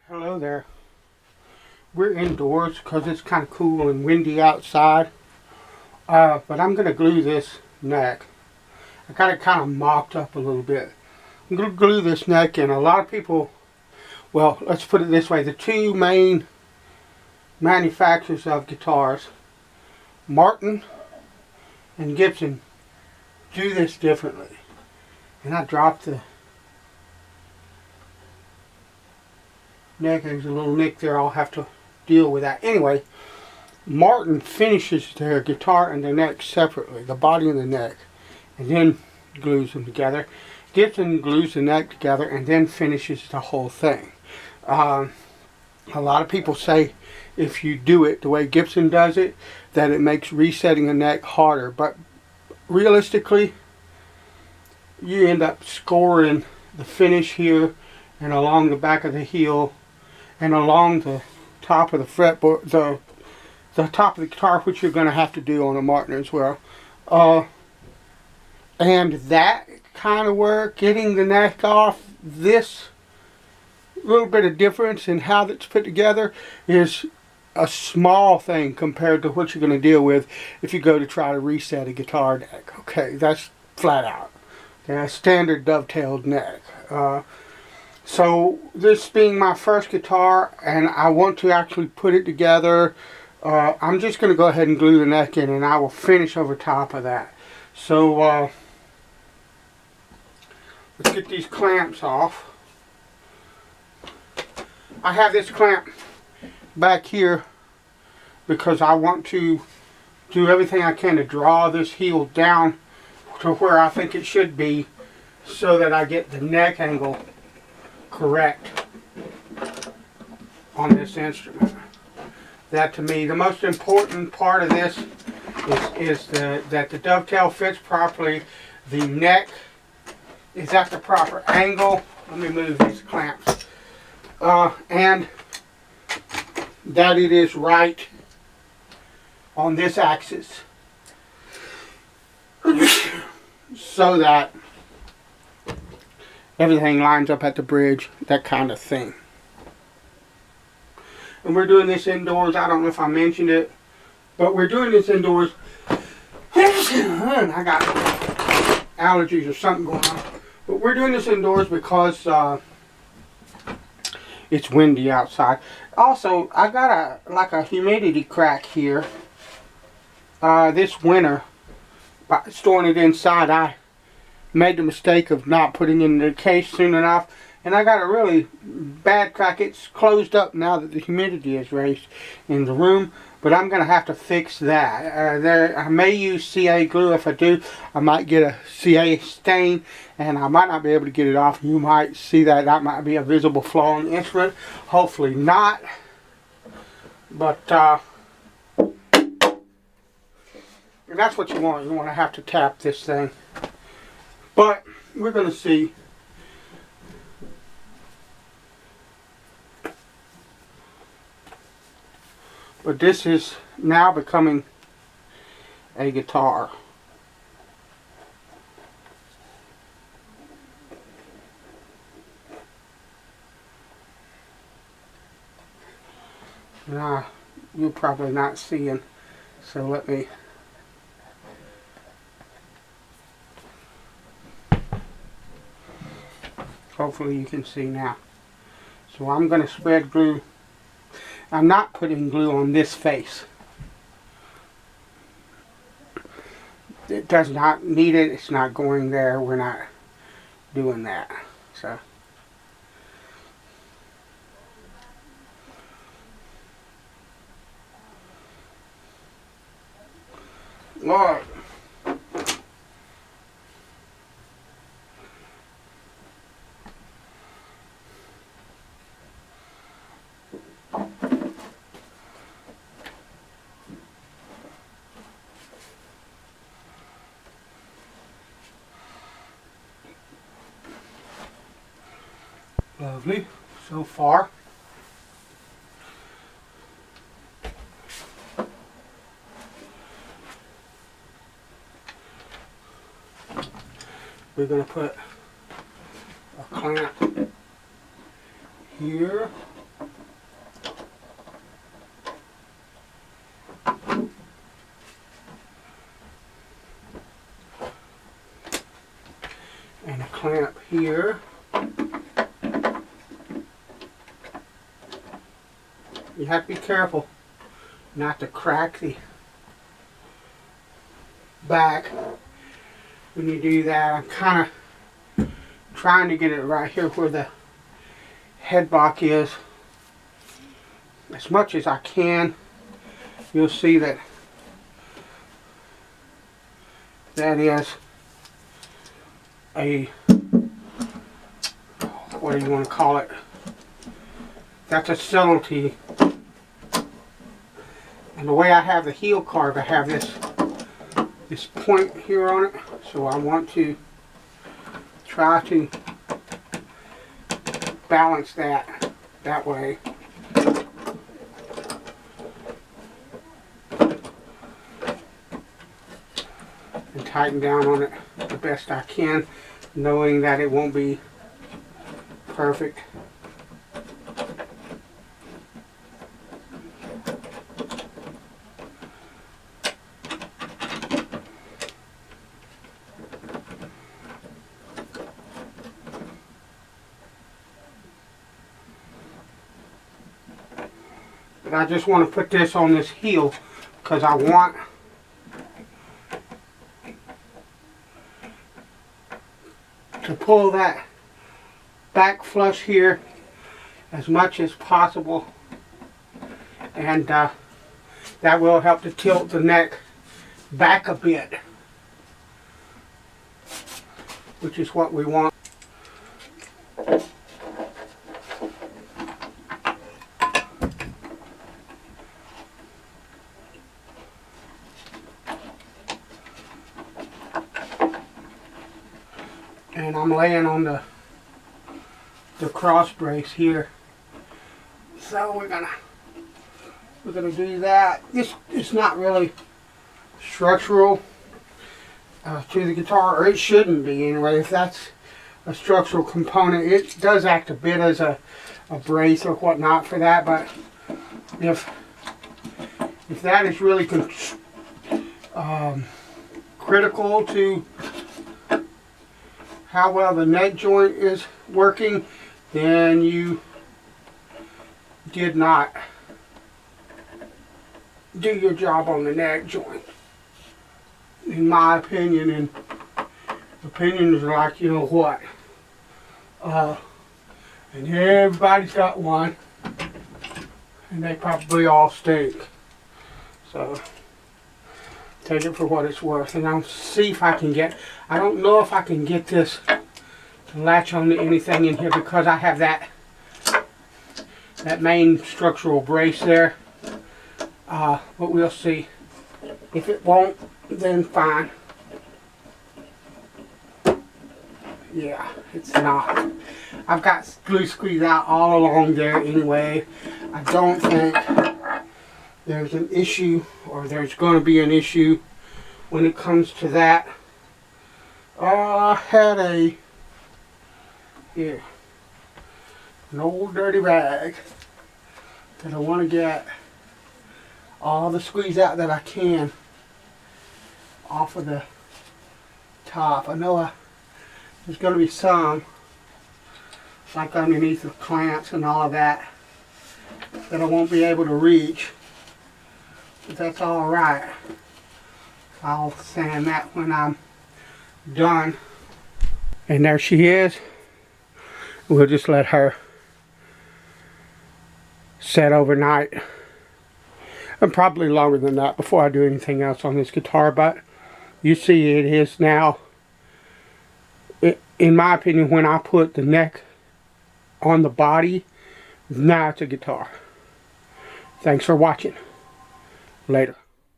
Hello there. We're indoors because it's kind of cool and windy outside. But I'm going to glue this neck. I got it kind of mocked up a little bit. I'm going to glue this neck in. A lot of people, well, let's put it this way. The two main manufacturers of guitars, Martin and Gibson, do this differently. And I dropped the neck. There's a little nick there. I'll have to deal with that. Anyway, Martin finishes their guitar and the neck separately, the body and the neck, and then glues them together. Gibson glues the neck together and then finishes the whole thing. A lot of people say if you do it the way Gibson does it, that it makes resetting the neck harder, but realistically, you end up scoring the finish here and along the back of the heel and along the top of the fretboard, the top of the guitar, which you're going to have to do on a Martin as well. And that kind of work, getting the neck off, this little bit of difference in how that's put together is a small thing compared to what you're going to deal with if you go to try to reset a guitar neck. Okay, that's flat out. Okay, a standard dovetailed neck. So this being my first guitar and I want to actually put it together, I'm just going to go ahead and glue the neck in and I will finish over top of that. So let's get these clamps off. I have this clamp back here because I want to do everything I can to draw this heel down to where I think it should be so that I get the neck angle correct on this instrument. That to me, the most important part of this is that the dovetail fits properly, the neck is at the proper angle. Let me move these clamps. And that it is right on this axis so that everything lines up at the bridge, that kind of thing. And we're doing this indoors. I don't know if I mentioned it, but we're doing this indoors. I got allergies or something going on. But we're doing this indoors because it's windy outside. Also, I got a humidity crack here. This winter, by storing it inside, I made the mistake of not putting it in the case soon enough, and I got a really bad crack. It's closed up now that the humidity is raised in the room, but I'm going to have to fix that. I may use CA glue. If I do, I might get a CA stain, and I might not be able to get it off. You might see that. That might be a visible flaw in the instrument. Hopefully not. But that's what you want. You want to have to tap this thing. But we're going to see. But this is now becoming a guitar. Now, you're probably not seeing, so let me. Hopefully you can see now. So I'm going to spread glue. I'm not putting glue on this face. It does not need it. It's not going there. We're not doing that. So. Lord. Lovely so far. We're going to put a clamp here You have to be careful not to crack the back when you do that. I'm kind of trying to get it right here where the head block is as much as I can. You'll see that that is a, what do you want to call it? That's a subtlety. And the way I have the heel carved, I have this point here on it. So I want to try to balance that way. And tighten down on it the best I can, knowing that it won't be perfect. But I just want to put this on this heel because I want to pull that back flush here as much as possible, and that will help to tilt the neck back a bit, which is what we want. And I'm laying on the cross brace here, so we're gonna do that. This is not really structural to the guitar, or it shouldn't be anyway. If that's a structural component, it does act a bit as a brace or whatnot for that. But if that is really critical to how well the neck joint is working, then you did not do your job on the neck joint, in my opinion. And opinions are like, you know what, and everybody's got one, and they probably all stink. So take it for what it's worth, and I'll see if I can get, I don't know if I can get this to latch on to anything in here because I have that main structural brace there, but we'll see. If it won't, then fine. Yeah, it's not. I've got glue squeezed out all along there anyway. I don't think there's an issue, or there's going to be an issue when it comes to that. I had here, an old dirty rag that I want to get all the squeeze out that I can off of the top. I know there's going to be some, like underneath the clamps and all of that, that I won't be able to reach. But that's alright. I'll sand that when I'm done. And there she is. We'll just let her set overnight. And probably longer than that before I do anything else on this guitar. But you see it is now, in my opinion, when I put the neck on the body, now it's a guitar. Thanks for watching. Later.